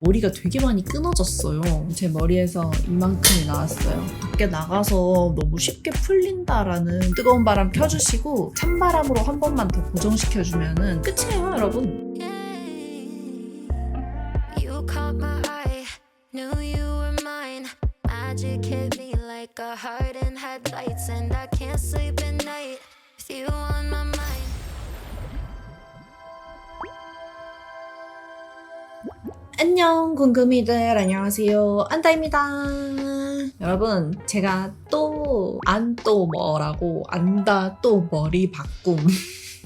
머리가 되게 많이 끊어졌어요. 제 머리에서 이만큼이 나왔어요. 밖에 나가서 너무 쉽게 풀린다라는 뜨거운 바람 켜주시고 찬바람으로 한 번만 더 고정시켜주면 끝이에요, 여러분. You caught my eye, knew you were mine. Magic hit me like a heart in headlights, and I can't sleep at night with you on my mind. 안녕 궁금이들, 안녕하세요, 안다입니다. 여러분, 제가 뭐라고 안다 또 머리 바꿈.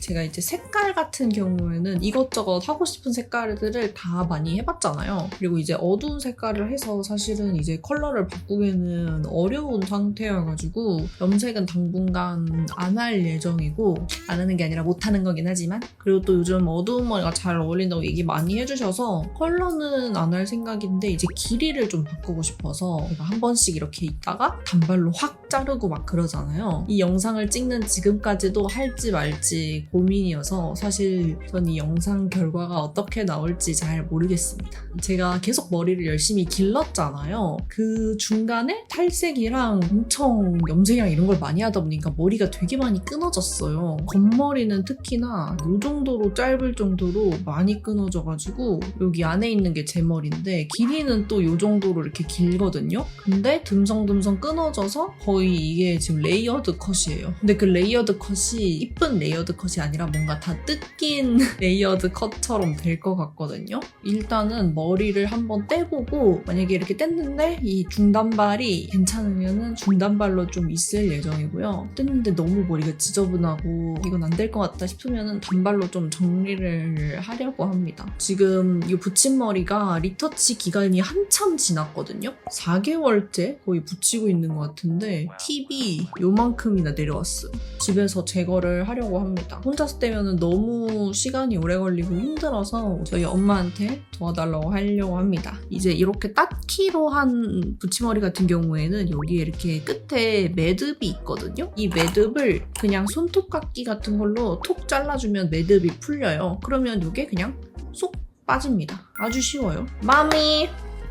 제가 이제 색깔 같은 경우에는 이것저것 하고 싶은 색깔들을 다 많이 해봤잖아요. 그리고 이제 어두운 색깔을 해서 사실은 이제 컬러를 바꾸기는 어려운 상태여가지고 염색은 당분간 안 할 예정이고, 안 하는 게 아니라 못 하는 거긴 하지만, 그리고 또 요즘 어두운 머리가 잘 어울린다고 얘기 많이 해주셔서 컬러는 안 할 생각인데 이제 길이를 좀 바꾸고 싶어서 제가 한 번씩 이렇게 있다가 단발로 확 자르고 막 그러잖아요. 이 영상을 찍는 지금까지도 할지 말지 고민이어서 사실 전 이 영상 결과가 어떻게 나올지 잘 모르겠습니다. 제가 계속 머리를 열심히 길렀잖아요. 그 중간에 탈색이랑 엄청 염색이랑 이런 걸 많이 하다 보니까 머리가 되게 많이 끊어졌어요. 겉머리는 특히나 이 정도로 짧을 정도로 많이 끊어져가지고 여기 안에 있는 게 제 머리인데 길이는 또 이 정도로 이렇게 길거든요. 근데 듬성듬성 끊어져서 거의 이게 지금 레이어드 컷이에요. 근데 그 레이어드 컷이 이쁜 레이어드 컷이 아니라 뭔가 다 뜯긴 레이어드 컷처럼 될 것 같거든요. 일단은 머리를 한번 떼보고 만약에 이렇게 뗐는데 이 중단발이 괜찮으면은 중단발로 좀 있을 예정이고요. 뗐는데 너무 머리가 지저분하고 이건 안 될 것 같다 싶으면은 단발로 좀 정리를 하려고 합니다. 지금 이 붙임머리가 리터치 기간이 한참 지났거든요. 4개월째 거의 붙이고 있는 것 같은데 팁이 요만큼이나 내려왔어요. 집에서 제거를 하려고 합니다. 혼자서 떼면 너무 시간이 오래 걸리고 힘들어서 저희 엄마한테 도와달라고 하려고 합니다. 이제 이렇게 따키로 한 붙임머리 같은 경우에는 여기에 이렇게 끝에 매듭이 있거든요. 이 매듭을 그냥 손톱깎이 같은 걸로 톡 잘라주면 매듭이 풀려요. 그러면 이게 그냥 쏙 빠집니다. 아주 쉬워요. 마미,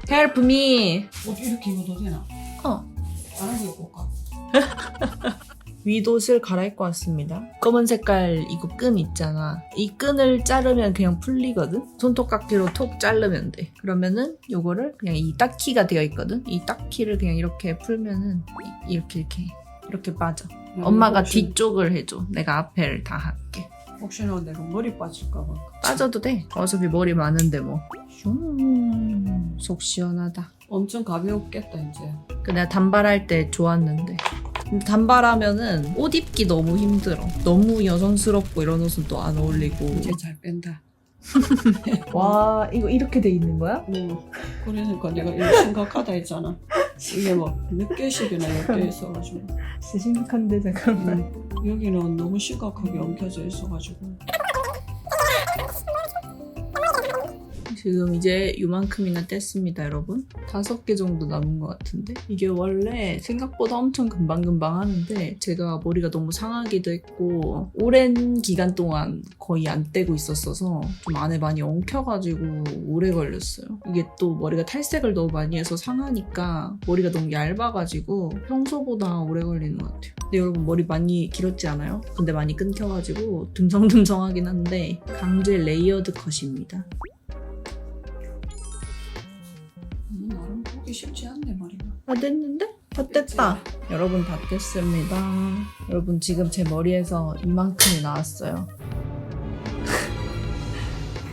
help me. 옷 이렇게 입어도 되나? 다른 거 입을까? 윗옷을 갈아입고 왔습니다. 검은 색깔 이거 끈 있잖아. 이 끈을 자르면 그냥 풀리거든? 손톱깎이로 톡 자르면 돼. 그러면은 요거를 그냥 이 따키가 되어 있거든? 이 따키를 그냥 이렇게 풀면은 이렇게 빠져. 엄마가 뒤쪽을 해줘. 내가 앞에를 다 할게. 혹시나 내가 머리 빠질까봐. 빠져도 돼. 어차피 머리 많은데 뭐. 속 시원하다. 엄청 가벼웠겠다 이제. 내가 단발할 때 좋았는데. 근데 단발하면은 옷 입기 너무 힘들어. 너무 여성스럽고 이런 옷은 또 안 어울리고. 이제 잘 뺀다. 와, 이거 이렇게 돼 있는 거야? 그러니까 내가 이거 심각하다 했잖아. 이게 막 몇 개씩이나 엮여 있어가지고. 진짜 심각한데 잠깐만. 여기는 너무 심각하게 엉켜져 있어가지고. 지금 이제 요만큼이나 뗐습니다, 여러분. 5개 정도 남은 것 같은데? 이게 원래 생각보다 엄청 금방금방 하는데 제가 머리가 너무 상하기도 했고 오랜 기간 동안 거의 안 떼고 있었어서 좀 안에 많이 엉켜가지고 오래 걸렸어요. 이게 또 머리가 탈색을 너무 많이 해서 상하니까 머리가 너무 얇아가지고 평소보다 오래 걸리는 것 같아요. 근데 여러분 머리 많이 길었지 않아요? 근데 많이 끊겨가지고 듬성듬성하긴 한데 강제 레이어드 컷입니다. 나름 보기 쉽지 않네 머리가. 다 됐는데? 다 뗐다. 여러분 다 뗐습니다. 여러분 지금 제 머리에서 이만큼이 나왔어요.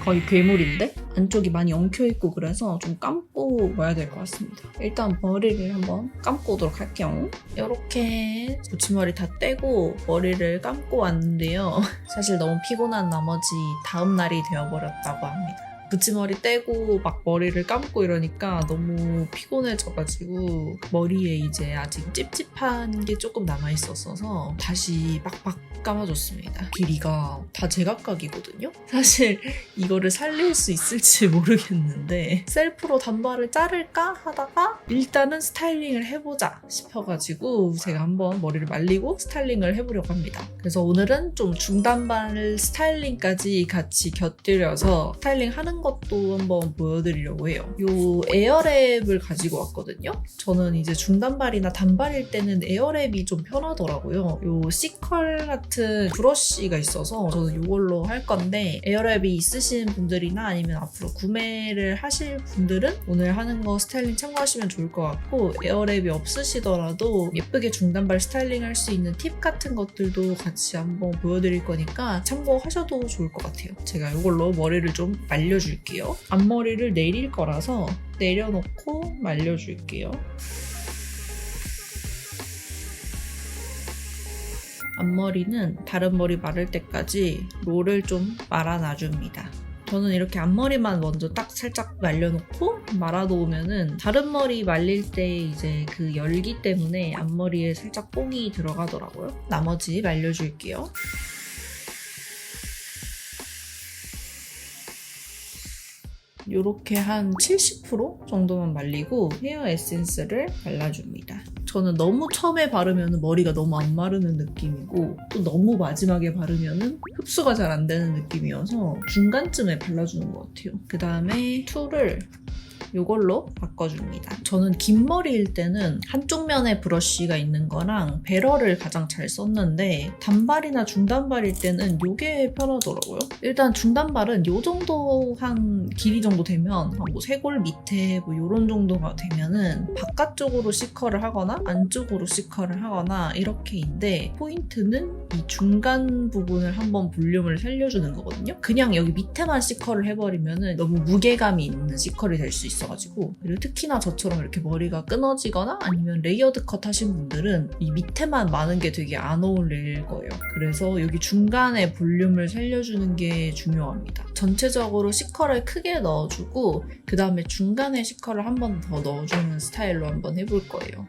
거의 괴물인데? 안쪽이 많이 엉켜있고 그래서 좀 감고 와야 될 것 같습니다. 일단 머리를 한번 감고 오도록 할게요. 이렇게 붙임머리 다 떼고 머리를 감고 왔는데요. 사실 너무 피곤한 나머지 다음날이 되어버렸다고 합니다. 붙임머리 떼고 막 머리를 감고 이러니까 너무 피곤해져가지고 머리에 이제 아직 찝찝한 게 조금 남아있었어서 다시 빡빡 감아줬습니다. 길이가 다 제각각이거든요? 사실 이거를 살릴 수 있을지 모르겠는데 셀프로 단발을 자를까 하다가 일단은 스타일링을 해보자 싶어가지고 제가 한번 머리를 말리고 스타일링을 해보려고 합니다. 그래서 오늘은 좀 중단발 스타일링까지 같이 곁들여서 스타일링 하는 하는 것도 한번 보여드리려고 해요. 요 에어랩을 가지고 왔거든요. 저는 이제 중단발이나 단발일 때는 에어랩이 좀 편하더라고요. 요 C컬 같은 브러쉬가 있어서 저는 이걸로 할 건데, 에어랩이 있으신 분들이나 아니면 앞으로 구매를 하실 분들은 오늘 하는 거 스타일링 참고하시면 좋을 것 같고, 에어랩이 없으시더라도 예쁘게 중단발 스타일링 할 수 있는 팁 같은 것들도 같이 한번 보여드릴 거니까 참고하셔도 좋을 것 같아요. 제가 이걸로 머리를 좀 말려줄게요. 앞머리를 내릴 거라서 내려놓고 말려줄게요. 앞머리는 다른 머리 마를 때까지 롤을 좀 말아놔줍니다. 저는 이렇게 앞머리만 먼저 딱 살짝 말려놓고 말아놓으면은 다른 머리 말릴 때 이제 그 열기 때문에 앞머리에 살짝 뽕이 들어가더라고요. 나머지 말려줄게요. 이렇게 한 70% 정도만 말리고 헤어 에센스를 발라줍니다. 저는 너무 처음에 바르면 머리가 너무 안 마르는 느낌이고, 또 너무 마지막에 바르면 흡수가 잘 안 되는 느낌이어서 중간쯤에 발라주는 것 같아요. 그 다음에 툴을 이걸로 바꿔줍니다. 저는 긴 머리일 때는 한쪽 면에 브러쉬가 있는 거랑 베러를 가장 잘 썼는데, 단발이나 중단발일 때는 이게 편하더라고요. 일단 중단발은 이 정도 한 길이 정도 되면 뭐 쇄골 밑에 뭐 이런 정도가 되면은 바깥쪽으로 C컬을 하거나 안쪽으로 C컬을 하거나 이렇게인데, 포인트는 이 중간 부분을 한번 볼륨을 살려주는 거거든요. 그냥 여기 밑에만 C컬을 해버리면은 너무 무게감이 있는 C컬이 될 수 있어가지고. 그리고 특히나 저처럼 이렇게 머리가 끊어지거나 아니면 레이어드 컷 하신 분들은 이 밑에만 많은 게 되게 안 어울릴 거예요. 그래서 여기 중간에 볼륨을 살려주는 게 중요합니다. 전체적으로 C컬을 크게 넣어주고 그 다음에 중간에 C컬을 한 번 더 넣어주는 스타일로 한번 해볼 거예요.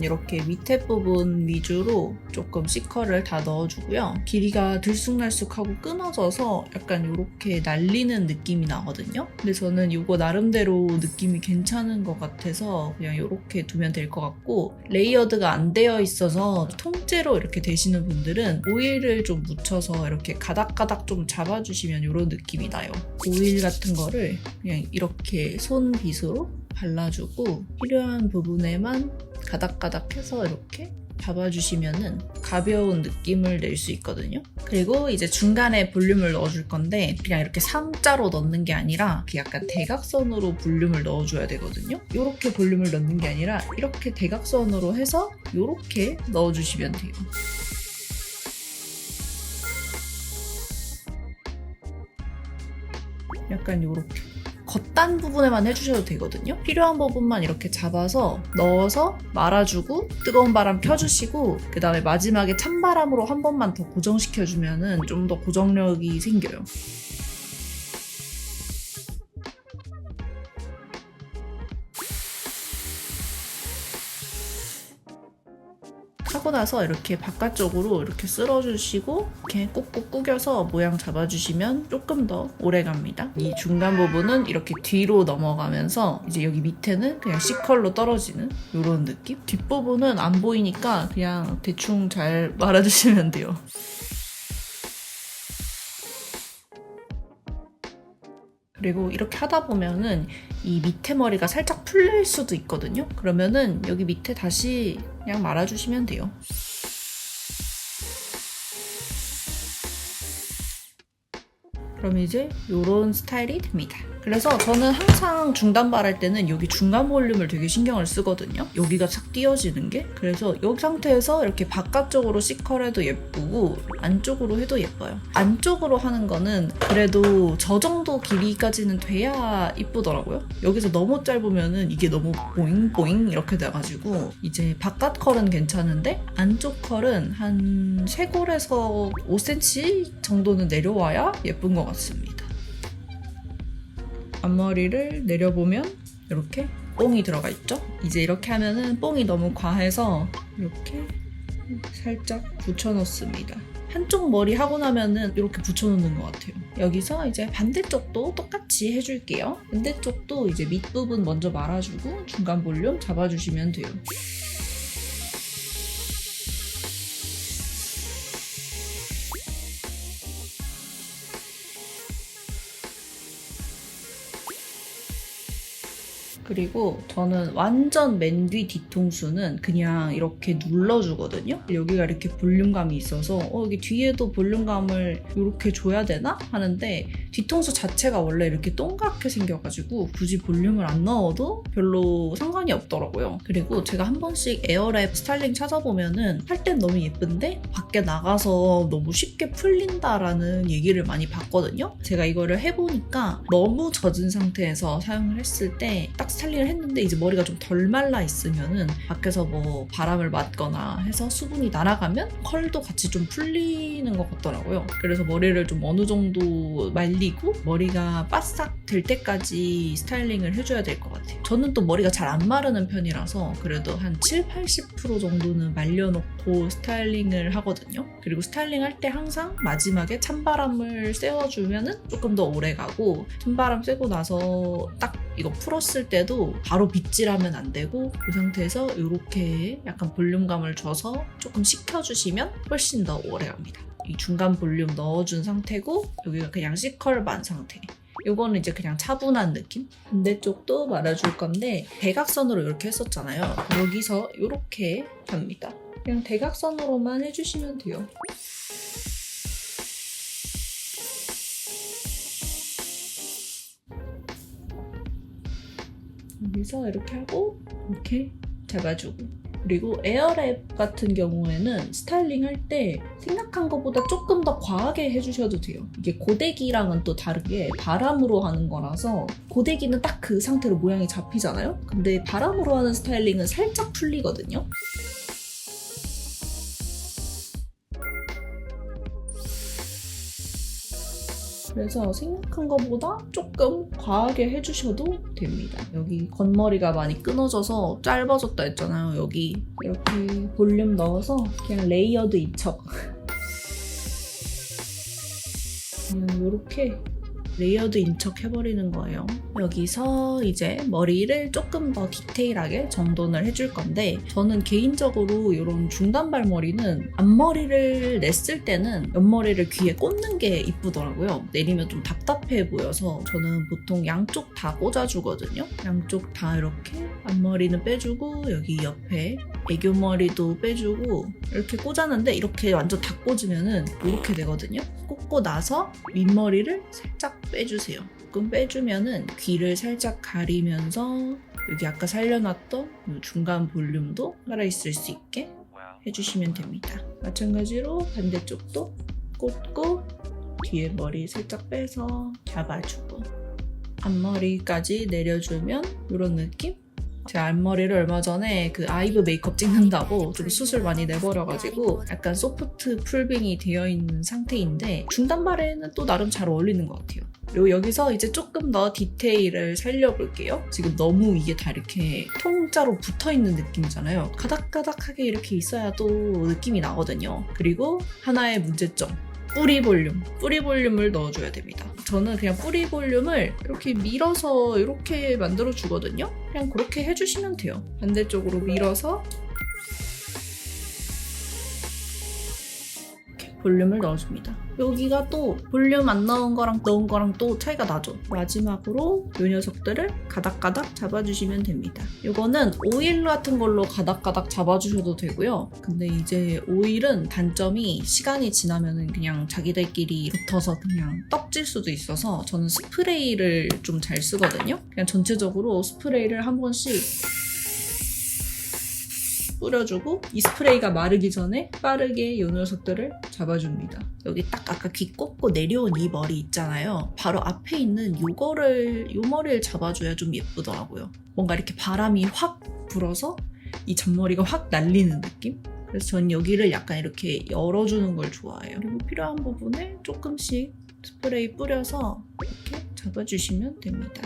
이렇게 밑에 부분 위주로 조금 C컬을 다 넣어주고요. 길이가 들쑥날쑥하고 끊어져서 약간 이렇게 날리는 느낌이 나거든요. 근데 저는 이거 나름대로 느낌이 괜찮은 것 같아서 그냥 이렇게 두면 될 것 같고, 레이어드가 안 되어 있어서 통째로 이렇게 되시는 분들은 오일을 좀 묻혀서 이렇게 가닥가닥 좀 잡아주시면 이런 느낌이 나요. 오일 같은 거를 그냥 이렇게 손빗으로 발라주고 필요한 부분에만 가닥가닥 해서 이렇게 잡아주시면은 가벼운 느낌을 낼 수 있거든요. 그리고 이제 중간에 볼륨을 넣어줄 건데 그냥 이렇게 3자로 넣는 게 아니라 약간 대각선으로 볼륨을 넣어줘야 되거든요. 이렇게 볼륨을 넣는 게 아니라 이렇게 대각선으로 해서 이렇게 넣어주시면 돼요. 약간 이렇게 겉단 부분에만 해주셔도 되거든요. 필요한 부분만 이렇게 잡아서 넣어서 말아주고 뜨거운 바람 켜주시고 그 다음에 마지막에 찬바람으로 한 번만 더 고정시켜주면 좀 더 고정력이 생겨요. 하고 나서 이렇게 바깥쪽으로 이렇게 쓸어주시고 이렇게 꼭꼭 구겨서 모양 잡아주시면 조금 더 오래 갑니다. 이 중간 부분은 이렇게 뒤로 넘어가면서 이제 여기 밑에는 그냥 C컬로 떨어지는 이런 느낌? 뒷부분은 안 보이니까 그냥 대충 잘 말아주시면 돼요. 그리고 이렇게 하다 보면은 이 밑에 머리가 살짝 풀릴 수도 있거든요. 그러면은 여기 밑에 다시 그냥 말아주시면 돼요. 그럼 이제 이런 스타일이 됩니다. 그래서 저는 항상 중단발 할 때는 여기 중간 볼륨을 되게 신경을 쓰거든요. 여기가 착 띄어지는 게. 그래서 이 상태에서 이렇게 바깥쪽으로 C컬 해도 예쁘고 안쪽으로 해도 예뻐요. 안쪽으로 하는 거는 그래도 저 정도 길이까지는 돼야 이쁘더라고요. 여기서 너무 짧으면은 이게 너무 보잉보잉 이렇게 돼가지고 이제 바깥 컬은 괜찮은데 안쪽 컬은 한 쇄골에서 5cm 정도는 내려와야 예쁜 것 같습니다. 앞머리를 내려보면 이렇게 뽕이 들어가 있죠? 이제 이렇게 하면은 뽕이 너무 과해서 이렇게 살짝 붙여넣습니다. 한쪽 머리 하고 나면은 이렇게 붙여놓는 것 같아요. 여기서 이제 반대쪽도 똑같이 해줄게요. 반대쪽도 이제 밑부분 먼저 말아주고 중간 볼륨 잡아주시면 돼요. 그리고 저는 완전 맨 뒤 뒤통수는 그냥 이렇게 눌러주거든요. 여기가 이렇게 볼륨감이 있어서 여기 뒤에도 볼륨감을 이렇게 줘야 되나? 하는데 뒤통수 자체가 원래 이렇게 동그랗게 생겨가지고 굳이 볼륨을 안 넣어도 별로 상관이 없더라고요. 그리고 제가 한 번씩 에어랩 스타일링 찾아보면은 할 땐 너무 예쁜데 밖에 나가서 너무 쉽게 풀린다라는 얘기를 많이 봤거든요. 제가 이거를 해보니까 너무 젖은 상태에서 사용을 했을 때 딱 스타일링을 했는데 이제 머리가 좀 덜 말라 있으면은 밖에서 뭐 바람을 맞거나 해서 수분이 날아가면 컬도 같이 좀 풀리는 것 같더라고요. 그래서 머리를 좀 어느 정도 말리고 머리가 바싹 될 때까지 스타일링을 해줘야 될 것 같아요. 저는 또 머리가 잘 안 마르는 편이라서 그래도 한 70-80% 정도는 말려놓고 스타일링을 하거든요. 그리고 스타일링 할 때 항상 마지막에 찬바람을 쐬어주면은 조금 더 오래 가고 찬바람 쐬고 나서 딱 이거 풀었을 때도 바로 빗질하면 안 되고 이 상태에서 이렇게 약간 볼륨감을 줘서 조금 식혀주시면 훨씬 더 오래 갑니다. 이 중간 볼륨 넣어준 상태고 여기가 그냥 C컬 반 상태. 이거는 이제 그냥 차분한 느낌? 반대쪽도 말아줄 건데 대각선으로 이렇게 했었잖아요. 여기서 이렇게 갑니다. 그냥 대각선으로만 해주시면 돼요. 여기서 이렇게 하고 이렇게 잡아주고 그리고 에어랩 같은 경우에는 스타일링 할 때 생각한 것보다 조금 더 과하게 해주셔도 돼요. 이게 고데기랑은 또 다르게 바람으로 하는 거라서 고데기는 딱 그 상태로 모양이 잡히잖아요? 근데 바람으로 하는 스타일링은 살짝 풀리거든요. 그래서 생각한 것보다 조금 과하게 해주셔도 됩니다. 여기 겉머리가 많이 끊어져서 짧아졌다 했잖아요. 여기 이렇게 볼륨 넣어서 그냥 레이어드 인척 그냥 이렇게 레이어드 인척 해버리는 거예요. 여기서 이제 머리를 조금 더 디테일하게 정돈을 해줄 건데 저는 개인적으로 이런 중단발머리는 앞머리를 냈을 때는 옆머리를 귀에 꽂는 게 이쁘더라고요. 내리면 좀 답답해 보여서 저는 보통 양쪽 다 꽂아주거든요. 양쪽 다 이렇게 앞머리는 빼주고 여기 옆에 애교머리도 빼주고 이렇게 꽂았는데 이렇게 완전 다 꽂으면은 이렇게 되거든요. 꽂고 나서 윗머리를 살짝 빼주세요. 조금 빼주면은 귀를 살짝 가리면서 여기 아까 살려놨던 중간 볼륨도 살아있을 수 있게 해주시면 됩니다. 마찬가지로 반대쪽도 꽂고 뒤에 머리 살짝 빼서 잡아주고 앞머리까지 내려주면 이런 느낌? 제 앞머리를 얼마 전에 그 아이브 메이크업 찍는다고 좀 숱을 많이 내버려가지고 약간 소프트 풀빙이 되어 있는 상태인데 중단발에는 또 나름 잘 어울리는 것 같아요. 그리고 여기서 이제 조금 더 디테일을 살려볼게요. 지금 너무 이게 다 이렇게 통짜로 붙어있는 느낌이잖아요. 가닥가닥하게 이렇게 있어야 또 느낌이 나거든요. 그리고 하나의 문제점. 뿌리 볼륨을 넣어줘야 됩니다. 저는 그냥 뿌리 볼륨을 이렇게 밀어서 이렇게 만들어 주거든요. 그냥 그렇게 해주시면 돼요. 반대쪽으로 밀어서 이렇게 볼륨을 넣어줍니다. 여기가 또 볼륨 안 넣은 거랑 넣은 거랑 또 차이가 나죠. 마지막으로 이 녀석들을 가닥가닥 잡아주시면 됩니다. 이거는 오일 같은 걸로 가닥가닥 잡아주셔도 되고요. 근데 이제 오일은 단점이 시간이 지나면 그냥 자기들끼리 붙어서 그냥 떡질 수도 있어서 저는 스프레이를 좀 잘 쓰거든요. 그냥 전체적으로 스프레이를 한 번씩 뿌려주고 이 스프레이가 마르기 전에 빠르게 이 녀석들을 잡아줍니다. 여기 딱 아까 귀 꽂고 내려온 이 머리 있잖아요. 바로 앞에 있는 이 머리를 잡아줘야 좀 예쁘더라고요. 뭔가 이렇게 바람이 확 불어서 이 잔머리가 확 날리는 느낌? 그래서 전 여기를 약간 이렇게 열어주는 걸 좋아해요. 그리고 필요한 부분에 조금씩 스프레이 뿌려서 이렇게 잡아주시면 됩니다.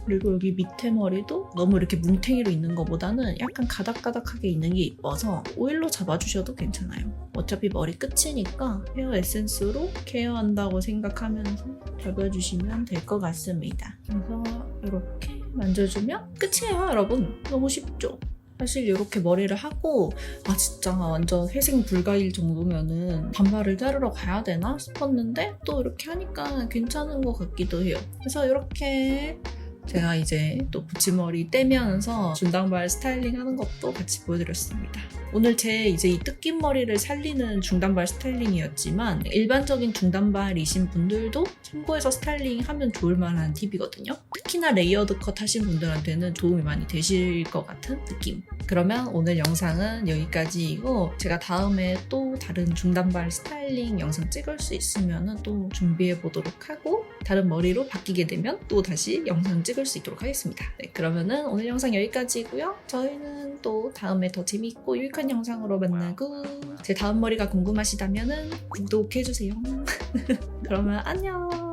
그리고 여기 밑에 머리도 너무 이렇게 뭉탱이로 있는 것보다는 약간 가닥가닥하게 있는 게 이뻐서 오일로 잡아주셔도 괜찮아요. 어차피 머리 끝이니까 헤어 에센스로 케어한다고 생각하면서 잡아주시면 될 것 같습니다. 그래서 이렇게 만져주면 끝이에요, 여러분. 너무 쉽죠? 사실 이렇게 머리를 하고 진짜 완전 회생 불가일 정도면은 단발을 자르러 가야 되나 싶었는데 또 이렇게 하니까 괜찮은 것 같기도 해요. 그래서 이렇게 제가 이제 또 붙임머리 떼면서 중단발 스타일링 하는 것도 같이 보여드렸습니다. 오늘 제 이제 이 뜯긴 머리를 살리는 중단발 스타일링이었지만 일반적인 중단발이신 분들도 참고해서 스타일링 하면 좋을 만한 팁이거든요. 특히나 레이어드 컷 하신 분들한테는 도움이 많이 되실 것 같은 느낌. 그러면 오늘 영상은 여기까지이고 제가 다음에 또 다른 중단발 스타일링 영상 찍을 수 있으면 또 준비해 보도록 하고 다른 머리로 바뀌게 되면 또 다시 영상 찍을 수 있도록 하겠습니다. 네, 그러면은 오늘 영상 여기까지고요. 저희는 또 다음에 더 재밌고 유익한 영상으로 만나고 제 다음 머리가 궁금하시다면은 구독해주세요. 그러면 안녕.